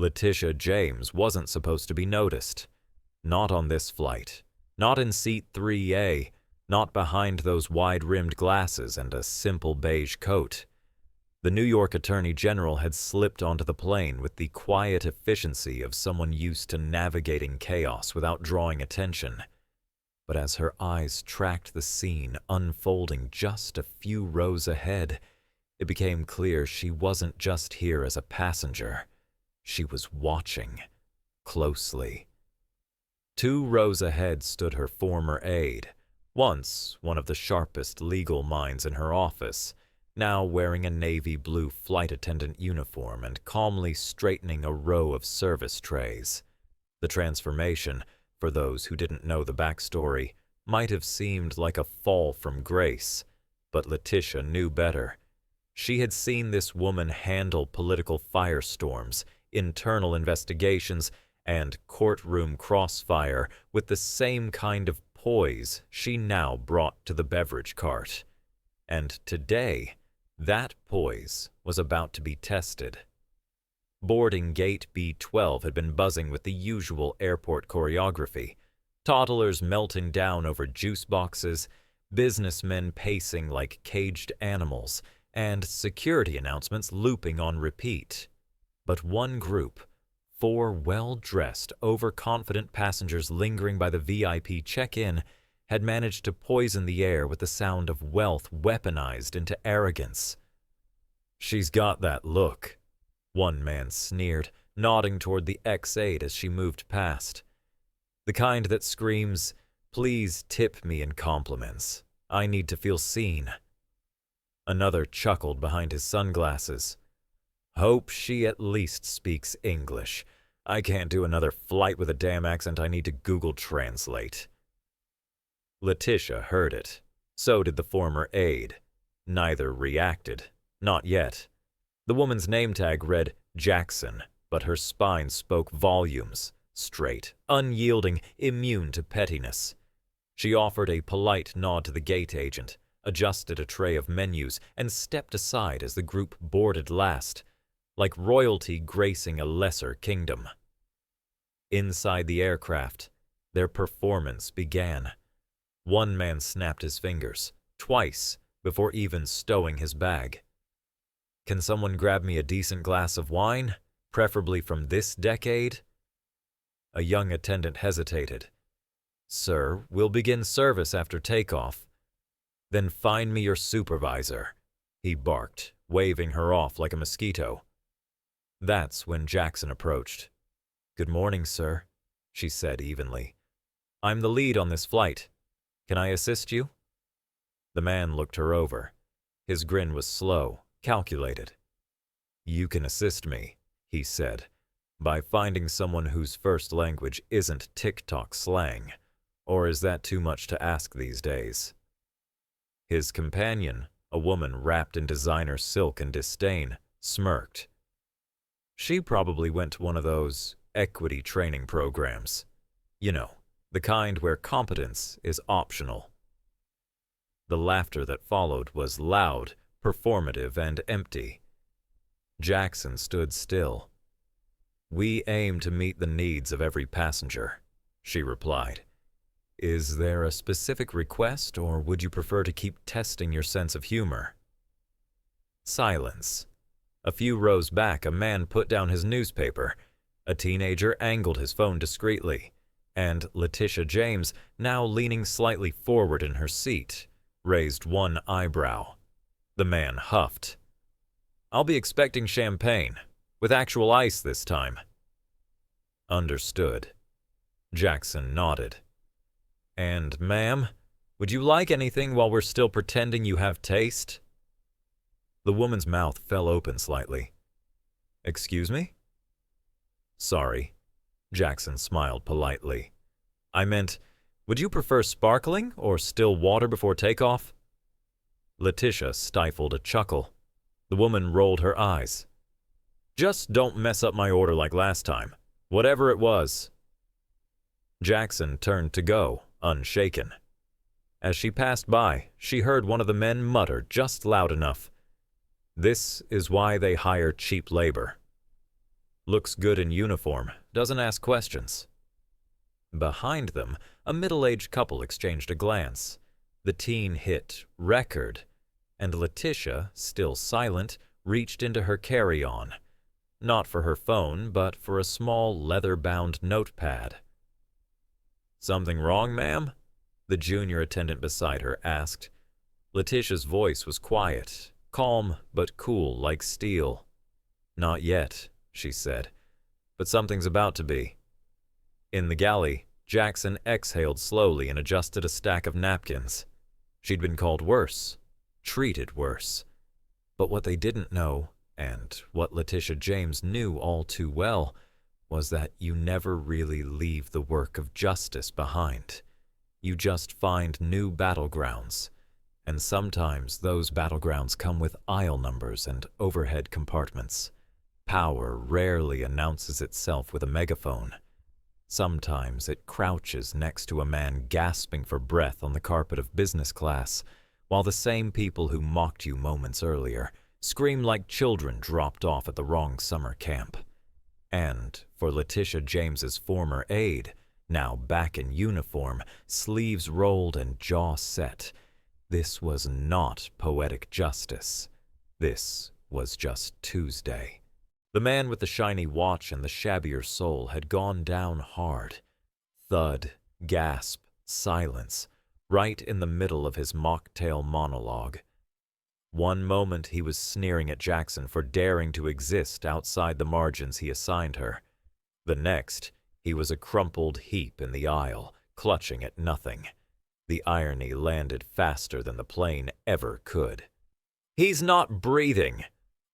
Letitia James wasn't supposed to be noticed. Not on this flight. Not in seat 3A. Not behind those wide-rimmed glasses and a simple beige coat. The New York Attorney General had slipped onto the plane with the quiet efficiency of someone used to navigating chaos without drawing attention. But as her eyes tracked the scene unfolding just a few rows ahead, it became clear she wasn't just here as a passenger. She was watching closely. 2 rows ahead stood her former aide, once one of the sharpest legal minds in her office, now wearing a navy blue flight attendant uniform and calmly straightening a row of service trays. The transformation, for those who didn't know the backstory, might have seemed like a fall from grace, but Letitia knew better. She had seen this woman handle political firestorms, internal investigations, and courtroom crossfire with the same kind of poise she now brought to the beverage cart. And today, that poise was about to be tested. Boarding gate B12 had been buzzing with the usual airport choreography, toddlers melting down over juice boxes, businessmen pacing like caged animals, and security announcements looping on repeat. But one group, 4 well-dressed, overconfident passengers lingering by the VIP check-in, had managed to poison the air with the sound of wealth weaponized into arrogance. "She's got that look," one man sneered, nodding toward the X8 as she moved past. "The kind that screams, 'Please tip me in compliments. I need to feel seen.'" Another chuckled behind his sunglasses. "Hope she at least speaks English. I can't do another flight with a damn accent I need to Google Translate." Letitia heard it. So did the former aide. Neither reacted. Not yet. The woman's name tag read Jackson, but her spine spoke volumes. Straight, unyielding, immune to pettiness. She offered a polite nod to the gate agent, adjusted a tray of menus, and stepped aside as the group boarded last, like royalty gracing a lesser kingdom. Inside the aircraft, their performance began. One man snapped his fingers, twice, before even stowing his bag. "Can someone grab me a decent glass of wine, preferably from this decade?" A young attendant hesitated. "Sir, we'll begin service after takeoff." "Then find me your supervisor," he barked, waving her off like a mosquito. That's when Jackson approached. "Good morning, sir," she said evenly. "I'm the lead on this flight. Can I assist you?" The man looked her over. His grin was slow, calculated. "You can assist me," he said, "by finding someone whose first language isn't TikTok slang. Or is that too much to ask these days?" His companion, a woman wrapped in designer silk and disdain, smirked. She probably went to one of those equity training programs. You know, the kind where competence is optional. The laughter that followed was loud, performative, and empty. Jackson stood still. "We aim to meet the needs of every passenger," she replied. "Is there a specific request, or would you prefer to keep testing your sense of humor?" Silence. A few rows back, a man put down his newspaper. A teenager angled his phone discreetly, and Letitia James, now leaning slightly forward in her seat, raised one eyebrow. The man huffed. "I'll be expecting champagne, with actual ice this time." "Understood." Jackson nodded. "And, ma'am, would you like anything while we're still pretending you have taste?" The woman's mouth fell open slightly. "Excuse me?" "Sorry." Jackson smiled politely. "I meant, would you prefer sparkling or still water before takeoff?" Letitia stifled a chuckle. The woman rolled her eyes. "Just don't mess up my order like last time, whatever it was." Jackson turned to go, unshaken. As she passed by, she heard one of the men mutter just loud enough, "This is why they hire cheap labor." Looks good in uniform, doesn't ask questions. Behind them, a middle-aged couple exchanged a glance. The teen hit record, and Letitia, still silent, reached into her carry-on. Not for her phone, but for a small leather-bound notepad. "Something wrong, ma'am?" the junior attendant beside her asked. Letitia's voice was quiet, calm but cool like steel. "Not yet," she said, "but something's about to be." In the galley, Jackson exhaled slowly and adjusted a stack of napkins. She'd been called worse, treated worse. But what they didn't know, and what Letitia James knew all too well, was that you never really leave the work of justice behind. You just find new battlegrounds, and sometimes those battlegrounds come with aisle numbers and overhead compartments. Power rarely announces itself with a megaphone. Sometimes it crouches next to a man gasping for breath on the carpet of business class, while the same people who mocked you moments earlier scream like children dropped off at the wrong summer camp. And for Letitia James's former aide, now back in uniform, sleeves rolled and jaw set, this was not poetic justice. This was just Tuesday. The man with the shiny watch and the shabbier soul had gone down hard. Thud, gasp, silence, right in the middle of his mocktail monologue. One moment he was sneering at Jackson for daring to exist outside the margins he assigned her. The next, he was a crumpled heap in the aisle, clutching at nothing. The irony landed faster than the plane ever could. "He's not breathing!"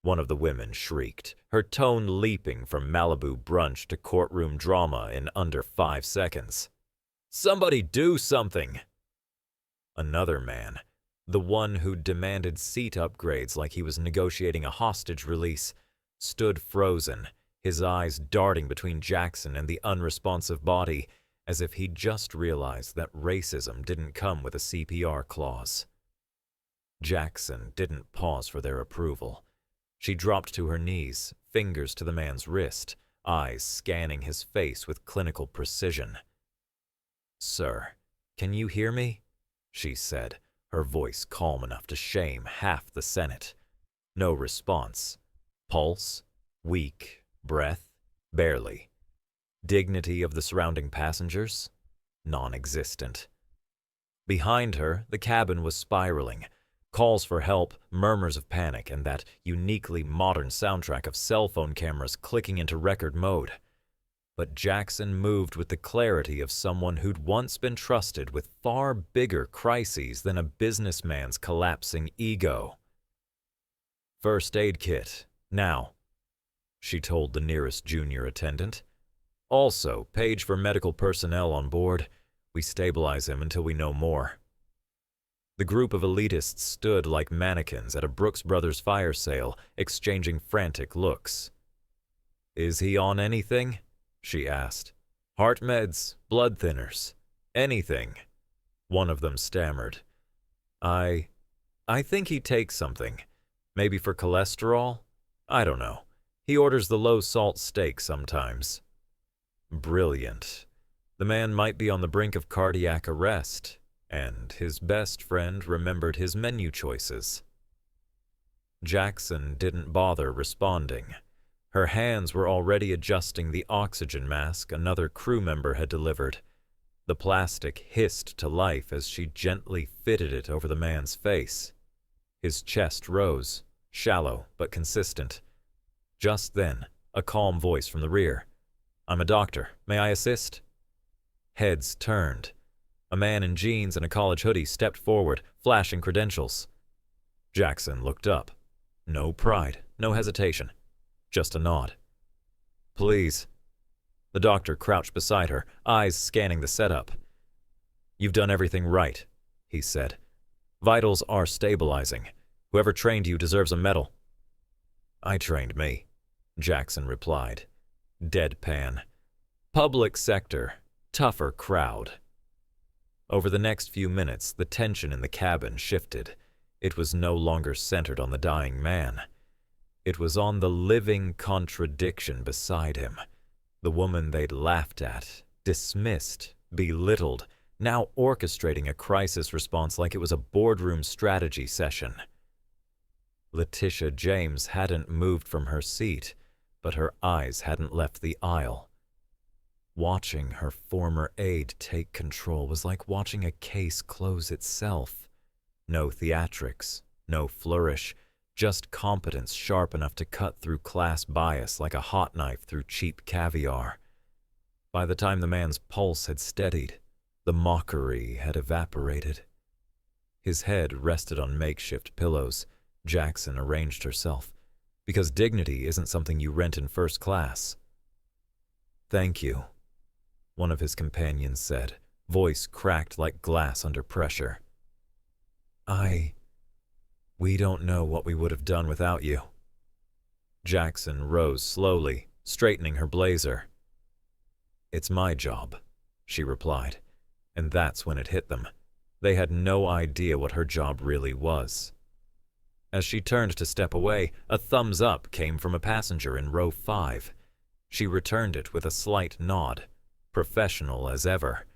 one of the women shrieked, her tone leaping from Malibu brunch to courtroom drama in under 5 seconds. "Somebody do something!" Another man, the one who demanded seat upgrades like he was negotiating a hostage release, stood frozen, his eyes darting between Jackson and the unresponsive body, as if he'd just realized that racism didn't come with a CPR clause. Jackson didn't pause for their approval. She dropped to her knees, fingers to the man's wrist, eyes scanning his face with clinical precision. "Sir, can you hear me?" she said, her voice calm enough to shame half the Senate. No response. Pulse? Weak. Breath? Barely. Dignity of the surrounding passengers? Non-existent. Behind her, the cabin was spiraling. Calls for help, murmurs of panic, and that uniquely modern soundtrack of cell phone cameras clicking into record mode. But Jackson moved with the clarity of someone who'd once been trusted with far bigger crises than a businessman's collapsing ego. "First aid kit, now," she told the nearest junior attendant. "Also, page for medical personnel on board. We stabilize him until we know more." The group of elitists stood like mannequins at a Brooks Brothers fire sale, exchanging frantic looks. "Is he on anything?" she asked. "Heart meds, blood thinners, anything." One of them stammered. I think he takes something. Maybe for cholesterol? I don't know. He orders the low-salt steak sometimes." Brilliant. The man might be on the brink of cardiac arrest, and his best friend remembered his menu choices. Jackson didn't bother responding. Her hands were already adjusting the oxygen mask another crew member had delivered. The plastic hissed to life as she gently fitted it over the man's face. His chest rose, shallow but consistent. Just then, a calm voice from the rear. "I'm a doctor. May I assist?" Heads turned. A man in jeans and a college hoodie stepped forward, flashing credentials. Jackson looked up. No pride, no hesitation. Just a nod. "Please." The doctor crouched beside her, eyes scanning the setup. "You've done everything right," he said. "Vitals are stabilizing. Whoever trained you deserves a medal." "I trained me," Jackson replied. Deadpan. Public sector. Tougher crowd. Over the next few minutes, the tension in the cabin shifted. It was no longer centered on the dying man. It was on the living contradiction beside him. The woman they'd laughed at, dismissed, belittled, now orchestrating a crisis response like it was a boardroom strategy session. Letitia James hadn't moved from her seat, but her eyes hadn't left the aisle. Watching her former aide take control was like watching a case close itself. No theatrics, no flourish, just competence sharp enough to cut through class bias like a hot knife through cheap caviar. By the time the man's pulse had steadied, the mockery had evaporated. His head rested on makeshift pillows. Jackson arranged herself, because dignity isn't something you rent in first class. "Thank you," one of his companions said, voice cracked like glass under pressure. We don't know what we would have done without you." Jackson rose slowly, straightening her blazer. "It's my job," she replied, and that's when it hit them. They had no idea what her job really was. As she turned to step away, a thumbs up came from a passenger in row 5. She returned it with a slight nod, professional as ever.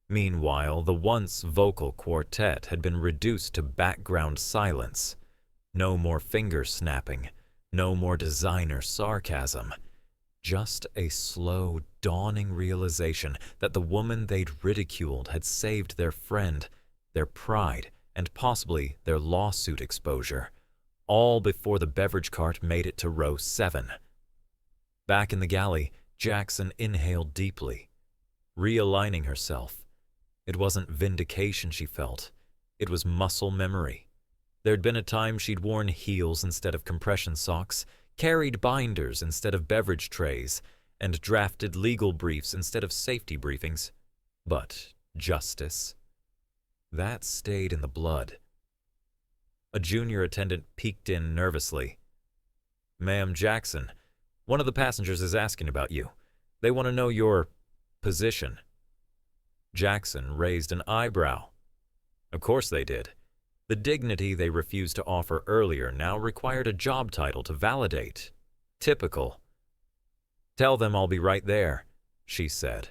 Meanwhile, the once vocal quartet had been reduced to background silence. No more finger snapping, no more designer sarcasm. Just a slow, dawning realization that the woman they'd ridiculed had saved their friend, their pride, and possibly their lawsuit exposure, all before the beverage cart made it to row 7. Back in the galley, Jackson inhaled deeply, realigning herself. It wasn't vindication she felt. It was muscle memory. There'd been a time she'd worn heels instead of compression socks, carried binders instead of beverage trays, and drafted legal briefs instead of safety briefings. But justice? That stayed in the blood. A junior attendant peeked in nervously. "Ma'am Jackson, one of the passengers is asking about you. They want to know your position." Jackson raised an eyebrow. Of course they did. The dignity they refused to offer earlier now required a job title to validate. Typical. "Tell them I'll be right there," she said.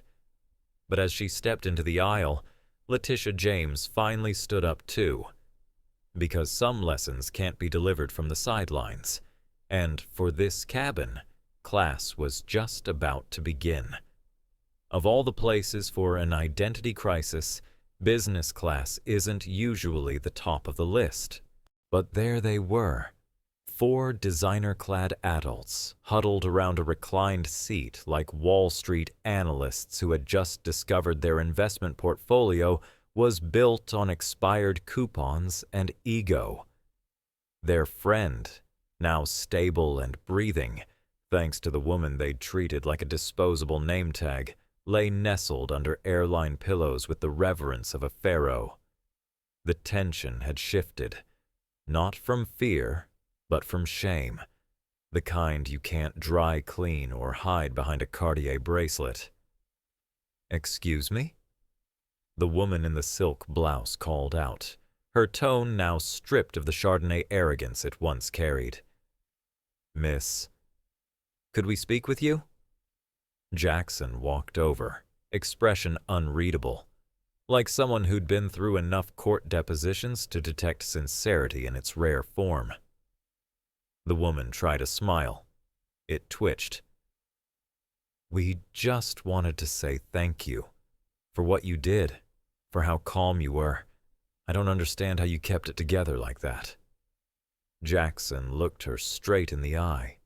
But as she stepped into the aisle, Letitia James finally stood up too. Because some lessons can't be delivered from the sidelines, and for this cabin, class was just about to begin. Of all the places for an identity crisis, business class isn't usually the top of the list. But there they were, 4 designer-clad adults huddled around a reclined seat like Wall Street analysts who had just discovered their investment portfolio was built on expired coupons and ego. Their friend, now stable and breathing, thanks to the woman they'd treated like a disposable name tag, lay nestled under airline pillows with the reverence of a pharaoh. The tension had shifted, not from fear, but from shame, the kind you can't dry clean or hide behind a Cartier bracelet. "Excuse me?" The woman in the silk blouse called out, her tone now stripped of the Chardonnay arrogance it once carried. "Miss, could we speak with you?" Jackson walked over, expression unreadable, like someone who'd been through enough court depositions to detect sincerity in its rare form. The woman tried a smile. It twitched. "We just wanted to say thank you for what you did, for how calm you were. I don't understand how you kept it together like that." Jackson looked her straight in the eye.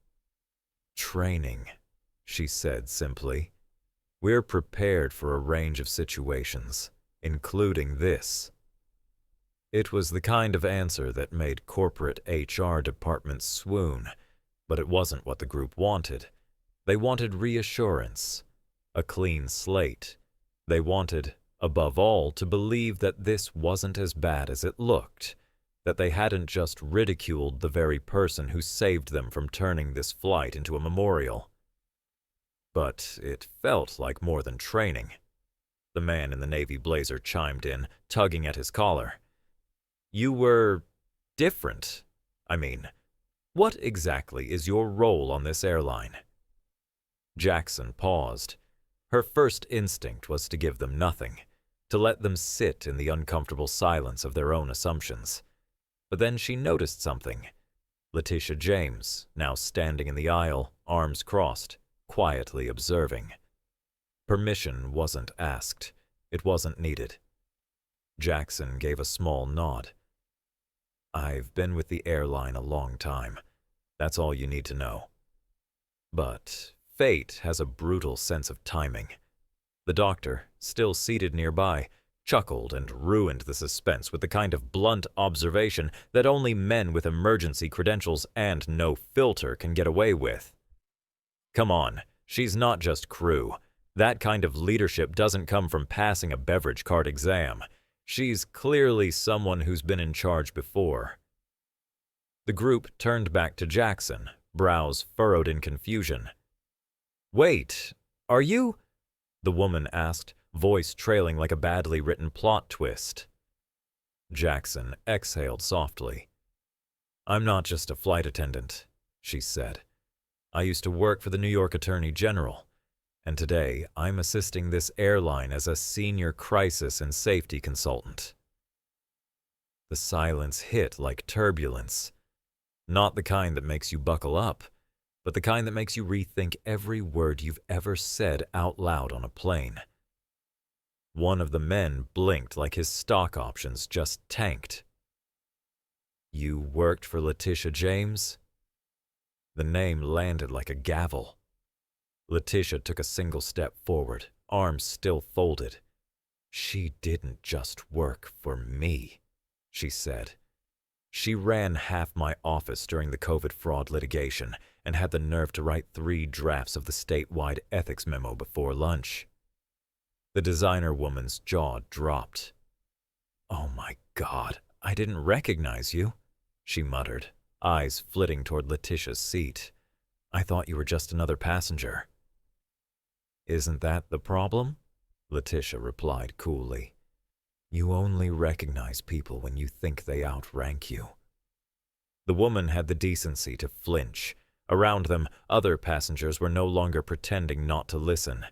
"Training," she said simply. "We're prepared for a range of situations, including this." It was the kind of answer that made corporate HR departments swoon, but it wasn't what the group wanted. They wanted reassurance, a clean slate. They wanted, above all, to believe that this wasn't as bad as it looked, that they hadn't just ridiculed the very person who saved them from turning this flight into a memorial. But it felt like more than training. The man in the navy blazer chimed in, tugging at his collar. "You were different. I mean, What exactly is your role on this airline?" Jackson paused. Her first instinct was to give them nothing, to let them sit in the uncomfortable silence of their own assumptions. But then she noticed something. Letitia James, now standing in the aisle, arms crossed, quietly observing. Permission wasn't asked. It wasn't needed. Jackson gave a small nod. "I've been with the airline a long time. That's all you need to know. But fate has a brutal sense of timing." The doctor, still seated nearby, chuckled and ruined the suspense with the kind of blunt observation that only men with emergency credentials and no filter can get away with. "Come on, she's not just crew. That kind of leadership doesn't come from passing a beverage cart exam. She's clearly someone who's been in charge before." The group turned back to Jackson, brows furrowed in confusion. "Wait, are you?" the woman asked, voice trailing like a badly written plot twist. Jackson exhaled softly. "I'm not just a flight attendant," she said. "I used to work for the New York Attorney General, and today I'm assisting this airline as a senior crisis and safety consultant." The silence hit like turbulence. Not the kind that makes you buckle up, but the kind that makes you rethink every word you've ever said out loud on a plane. One of the men blinked like his stock options just tanked. "You worked for Letitia James?" The name landed like a gavel. Letitia took a single step forward, arms still folded. "She didn't just work for me," she said. "She ran half my office during the COVID fraud litigation and had the nerve to write 3 drafts of the statewide ethics memo before lunch." The designer woman's jaw dropped. "Oh my God, I didn't recognize you," she muttered, eyes flitting toward Letitia's seat. "I thought you were just another passenger." "Isn't that the problem?" Letitia replied coolly. "You only recognize people when you think they outrank you." The woman had the decency to flinch. Around them, other passengers were no longer pretending not to listen.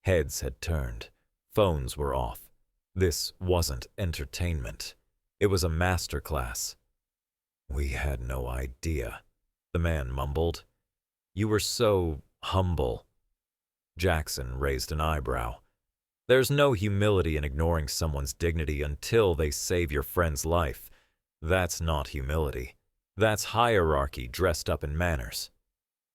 Heads had turned. Phones were off. This wasn't entertainment. It was a master class. "We had no idea," the man mumbled. "You were so humble." Jackson raised an eyebrow. "There's no humility in ignoring someone's dignity until they save your friend's life. That's not humility. That's hierarchy dressed up in manners."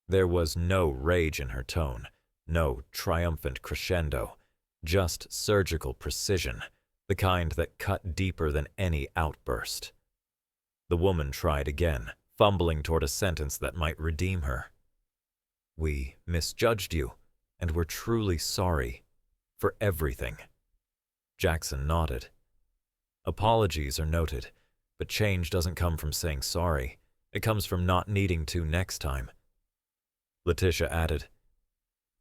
There was no rage in her tone, no triumphant crescendo, just surgical precision, the kind that cut deeper than any outburst. The woman tried again, fumbling toward a sentence that might redeem her. "We misjudged you, and we're truly sorry. For everything." Jackson nodded. "Apologies are noted, but change doesn't come from saying sorry. It comes from not needing to next time." Letitia added,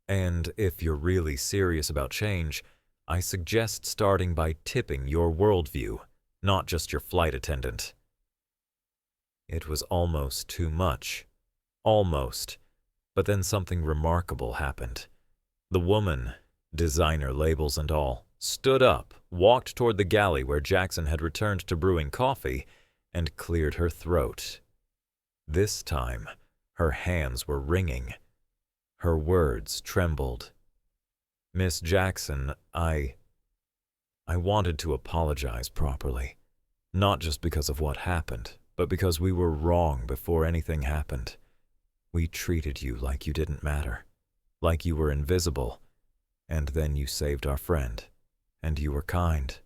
"And if you're really serious about change, I suggest starting by tipping your worldview, not just your flight attendant." It was almost too much. Almost. But then something remarkable happened. The woman, designer labels and all, stood up, walked toward the galley where Jackson had returned to brewing coffee, and cleared her throat. This time, her hands were wringing. Her words trembled. "Miss Jackson, I wanted to apologize properly. Not just because of what happened, but because we were wrong before anything happened. We treated you like you didn't matter, like you were invisible, and then you saved our friend, and you were kind.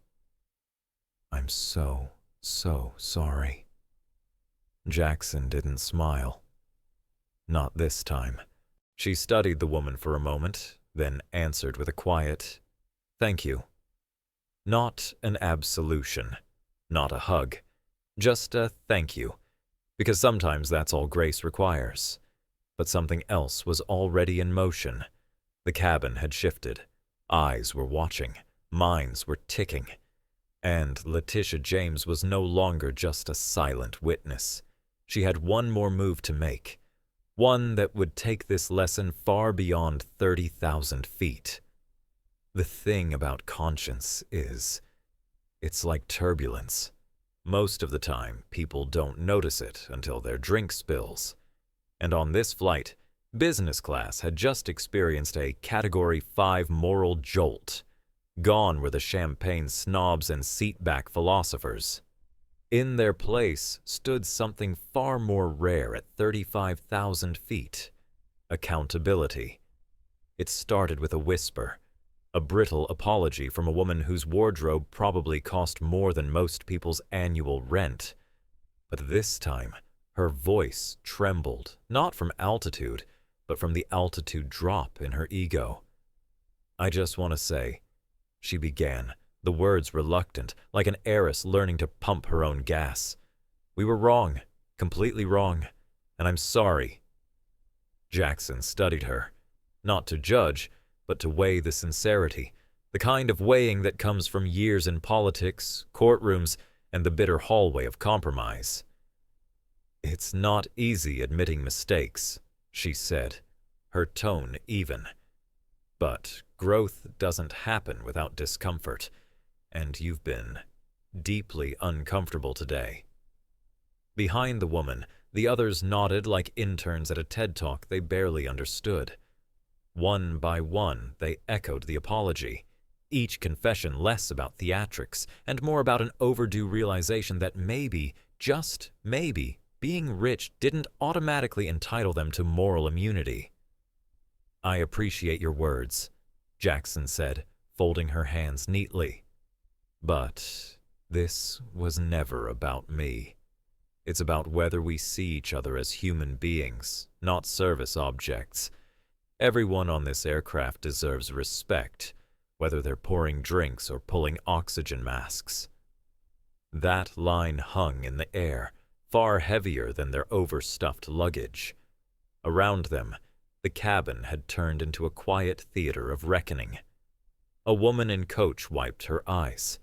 I'm so sorry." Jackson didn't smile. Not this time. She studied the woman for a moment, then answered with a quiet, "Thank you." Not an absolution, not a hug, just a thank you, because sometimes that's all grace requires. But something else was already in motion. The cabin had shifted. Eyes were watching. Minds were ticking. And Letitia James was no longer just a silent witness. She had one more move to make, one that would take this lesson far beyond 30,000 feet. The thing about conscience is, it's like turbulence. Most of the time, people don't notice it until their drink spills. And on this flight, business class had just experienced a Category 5 moral jolt. Gone were the champagne snobs and seat-back philosophers. In their place stood something far more rare at 35,000 feet: accountability. It started with a whisper, a brittle apology from a woman whose wardrobe probably cost more than most people's annual rent. But this time, her voice trembled, not from altitude, but from the altitude drop in her ego. "I just want to say," she began, the words reluctant, like an heiress learning to pump her own gas. "We were wrong, completely wrong, and I'm sorry." Jackson studied her, not to judge, but to weigh the sincerity, the kind of weighing that comes from years in politics, courtrooms, and the bitter hallway of compromise. "It's not easy admitting mistakes," she said, her tone even. "But growth doesn't happen without discomfort, and you've been deeply uncomfortable today." Behind the woman, the others nodded like interns at a TED Talk they barely understood. One by one, they echoed the apology, each confession less about theatrics and more about an overdue realization that maybe, just maybe, being rich didn't automatically entitle them to moral immunity. "I appreciate your words," Jackson said, folding her hands neatly. "But this was never about me. It's about whether we see each other as human beings, not service objects. Everyone on this aircraft deserves respect, whether they're pouring drinks or pulling oxygen masks." That line hung in the air, far heavier than their overstuffed luggage. Around them, the cabin had turned into a quiet theater of reckoning. A woman in coach wiped her eyes.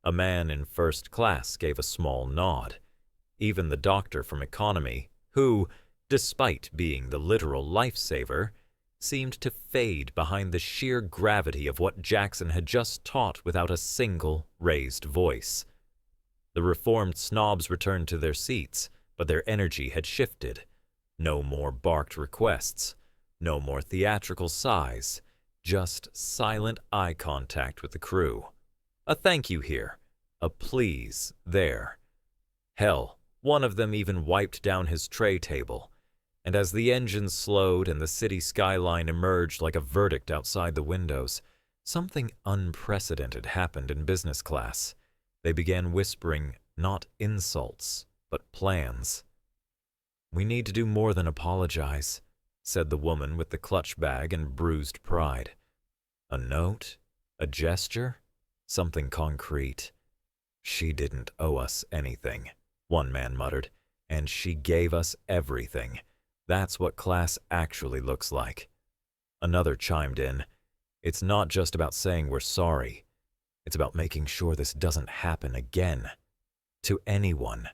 A man in first class gave a small nod. Even the doctor from economy, who, despite being the literal lifesaver, seemed to fade behind the sheer gravity of what Jackson had just taught without a single raised voice. The reformed snobs returned to their seats, but their energy had shifted. No more barked requests, no more theatrical sighs, just silent eye contact with the crew. A thank you here, a please there. Hell, one of them even wiped down his tray table, and as the engine slowed and the city skyline emerged like a verdict outside the windows, something unprecedented happened in business class. They began whispering not insults, but plans. "We need to do more than apologize," said the woman with the clutch bag and bruised pride. "A note? A gesture? Something concrete." "She didn't owe us anything," one man muttered, "and she gave us everything. That's what class actually looks like." Another chimed in, "It's not just about saying we're sorry. It's about making sure this doesn't happen again. To anyone."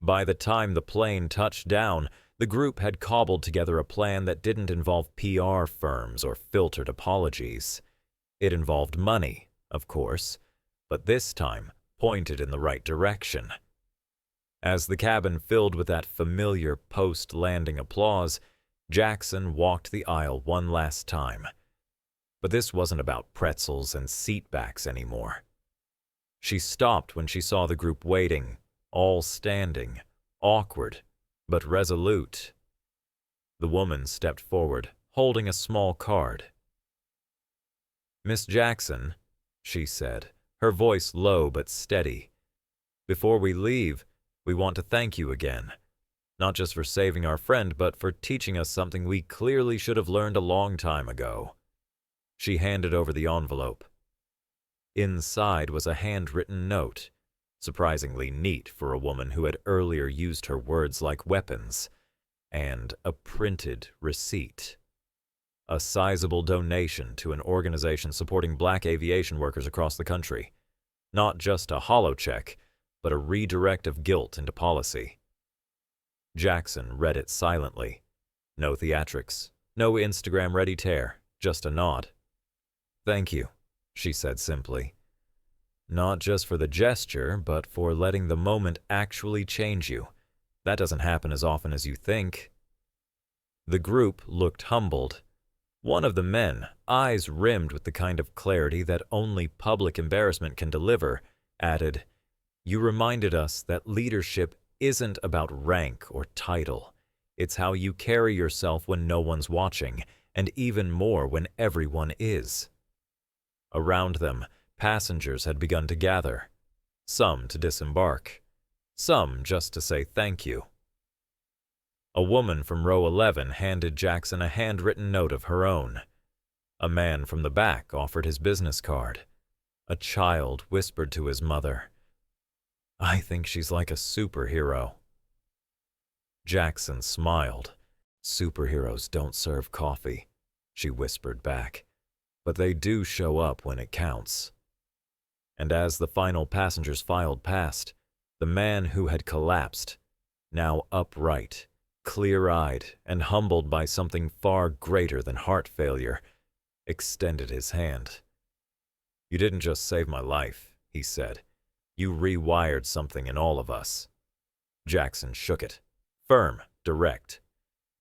By the time the plane touched down, the group had cobbled together a plan that didn't involve PR firms or filtered apologies. It involved money, of course, but this time pointed in the right direction. As the cabin filled with that familiar post-landing applause, Jackson walked the aisle one last time. But this wasn't about pretzels and seatbacks anymore. She stopped when she saw the group waiting, all standing, awkward, but resolute. The woman stepped forward, holding a small card. "Miss Jackson," she said, her voice low but steady, "before we leave, we want to thank you again. Not just for saving our friend, but for teaching us something we clearly should have learned a long time ago." She handed over the envelope. Inside was a handwritten note, surprisingly neat for a woman who had earlier used her words like weapons, and a printed receipt. A sizable donation to an organization supporting black aviation workers across the country. Not just a hollow check, but a redirect of guilt into policy. Jackson read it silently. No theatrics, no Instagram-ready tear, just a nod. "Thank you," she said simply. "Not just for the gesture, but for letting the moment actually change you. That doesn't happen as often as you think." The group looked humbled. One of the men, eyes rimmed with the kind of clarity that only public embarrassment can deliver, added, "You reminded us that leadership isn't about rank or title. It's how you carry yourself when no one's watching, and even more when everyone is." Around them, passengers had begun to gather, some to disembark, some just to say thank you. A woman from row 11 handed Jackson a handwritten note of her own. A man from the back offered his business card. A child whispered to his mother, "I think she's like a superhero." Jackson smiled. "Superheroes don't serve coffee," she whispered back, "but they do show up when it counts." And as the final passengers filed past, the man who had collapsed, now upright, clear-eyed and humbled by something far greater than heart failure, extended his hand. "You didn't just save my life," he said. "You rewired something in all of us." Jackson shook it. Firm, direct.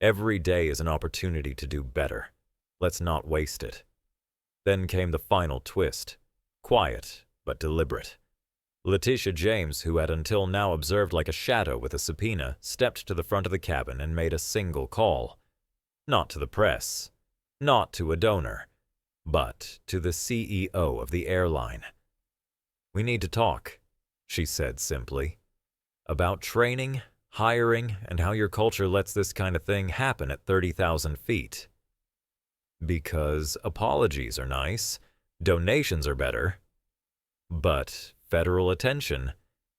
Every day is an opportunity to do better. Let's not waste it. Then came the final twist. Quiet, but deliberate. Letitia James, who had until now observed like a shadow with a subpoena, stepped to the front of the cabin and made a single call. Not to the press, not to a donor, but to the CEO of the airline. "We need to talk," she said simply. "About training, hiring, and how your culture lets this kind of thing happen at 30,000 feet. Because apologies are nice, donations are better. But federal attention,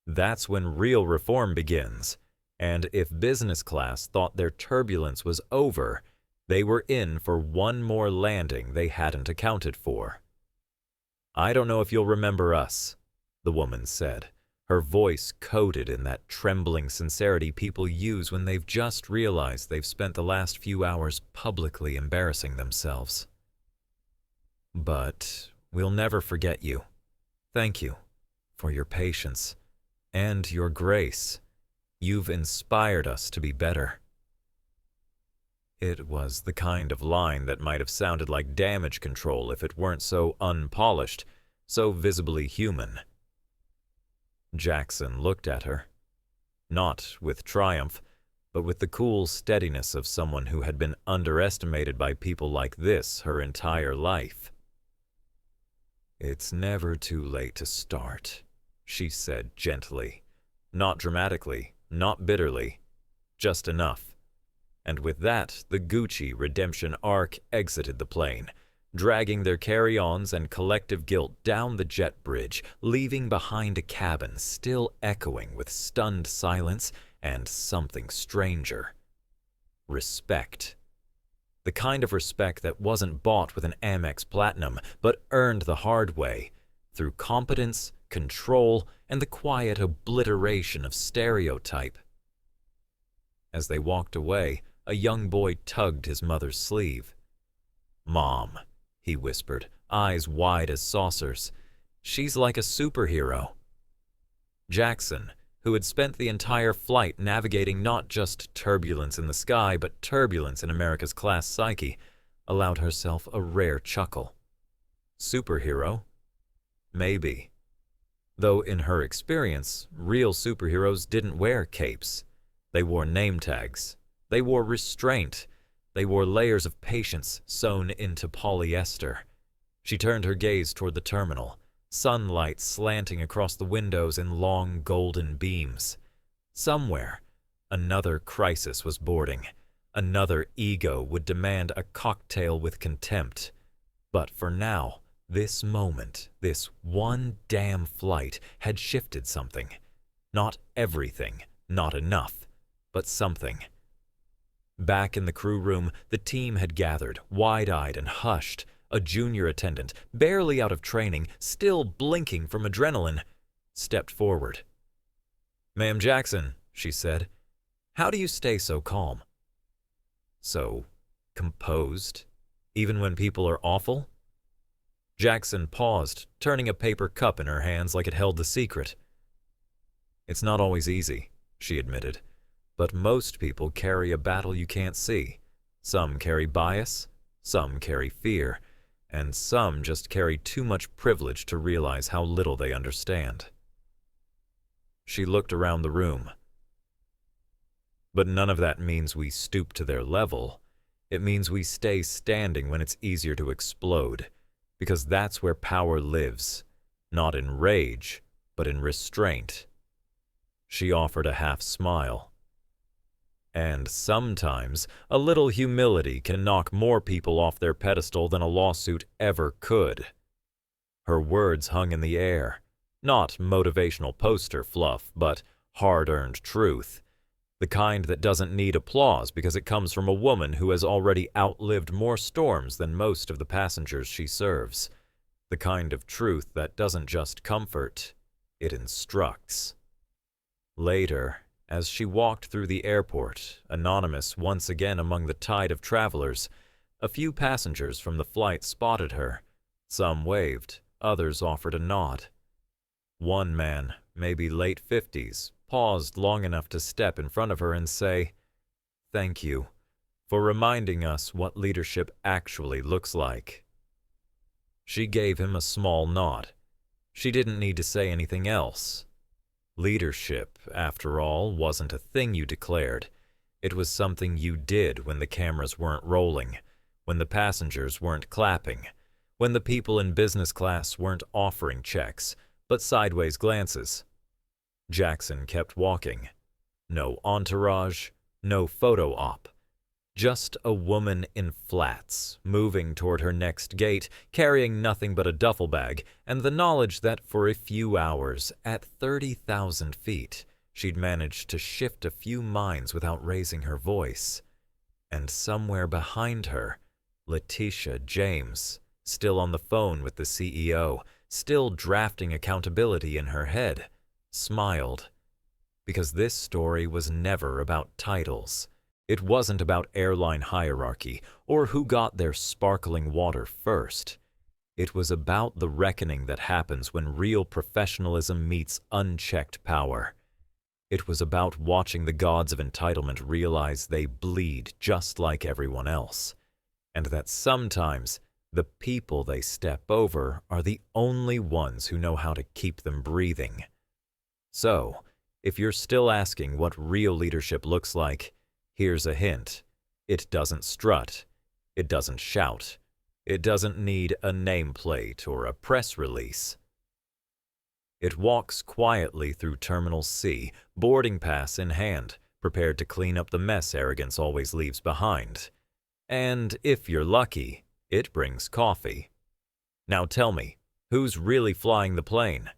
that's when real reform begins. And if business class thought their turbulence was over, they were in for one more landing they hadn't accounted for." "I don't know if you'll remember us," the woman said, her voice coated in that trembling sincerity people use when they've just realized they've spent the last few hours publicly embarrassing themselves. "But we'll never forget you. Thank you for your patience and your grace. You've inspired us to be better." It was the kind of line that might have sounded like damage control if it weren't so unpolished, so visibly human. Jackson looked at her, not with triumph, but with the cool steadiness of someone who had been underestimated by people like this her entire life. "It's never too late to start," she said gently, not dramatically, not bitterly, just enough. And with that, the Gucci redemption arc exited the plane, dragging their carry-ons and collective guilt down the jet bridge, leaving behind a cabin still echoing with stunned silence and something stranger. Respect. The kind of respect that wasn't bought with an Amex Platinum, but earned the hard way, through competence, control, and the quiet obliteration of stereotype. As they walked away, a young boy tugged his mother's sleeve. "Mom," he whispered, eyes wide as saucers. "She's like a superhero." Jackson, who had spent the entire flight navigating not just turbulence in the sky, but turbulence in America's class psyche, allowed herself a rare chuckle. Superhero? Maybe. Though in her experience, real superheroes didn't wear capes. They wore name tags. They wore restraint. They wore layers of patience sewn into polyester. She turned her gaze toward the terminal, sunlight slanting across the windows in long golden beams. Somewhere, another crisis was boarding. Another ego would demand a cocktail with contempt. But for now, this moment, this one damn flight had shifted something. Not everything, not enough, but something. Back in the crew room, the team had gathered, wide-eyed and hushed. A junior attendant, barely out of training, still blinking from adrenaline, stepped forward. "Ma'am Jackson," she said, How do you stay so calm? So composed, even when people are awful? Jackson paused, turning a paper cup in her hands like it held the secret. It's not always easy, she admitted, but most people carry a battle you can't see. Some carry bias, some carry fear, and some just carry too much privilege to realize how little they understand. She looked around the room. But none of that means we stoop to their level. It means we stay standing when it's easier to explode, because that's where power lives, not in rage, but in restraint. She offered a half smile. And sometimes a little humility can knock more people off their pedestal than a lawsuit ever could. Her words hung in the air, not motivational poster fluff, but hard-earned truth. The kind that doesn't need applause because it comes from a woman who has already outlived more storms than most of the passengers she serves. The kind of truth that doesn't just comfort, it instructs. Later, as she walked through the airport, anonymous once again among the tide of travelers, a few passengers from the flight spotted her. Some waved, others offered a nod. One man, maybe late 50s, paused long enough to step in front of her and say, "Thank you for reminding us what leadership actually looks like." She gave him a small nod. She didn't need to say anything else. Leadership, after all, wasn't a thing you declared. It was something you did when the cameras weren't rolling, when the passengers weren't clapping, when the people in business class weren't offering checks, but sideways glances. Jackson kept walking. No entourage, no photo op. Just a woman in flats, moving toward her next gate, carrying nothing but a duffel bag, and the knowledge that for a few hours, at 30,000 feet, she'd managed to shift a few minds without raising her voice. And somewhere behind her, Letitia James, still on the phone with the CEO, still drafting accountability in her head, smiled. Because this story was never about titles. It wasn't about airline hierarchy or who got their sparkling water first. It was about the reckoning that happens when real professionalism meets unchecked power. It was about watching the gods of entitlement realize they bleed just like everyone else, and that sometimes the people they step over are the only ones who know how to keep them breathing. So, if you're still asking what real leadership looks like, here's a hint. It doesn't strut. It doesn't shout. It doesn't need a nameplate or a press release. It walks quietly through Terminal C, boarding pass in hand, prepared to clean up the mess arrogance always leaves behind. And if you're lucky, it brings coffee. Now tell me, who's really flying the plane?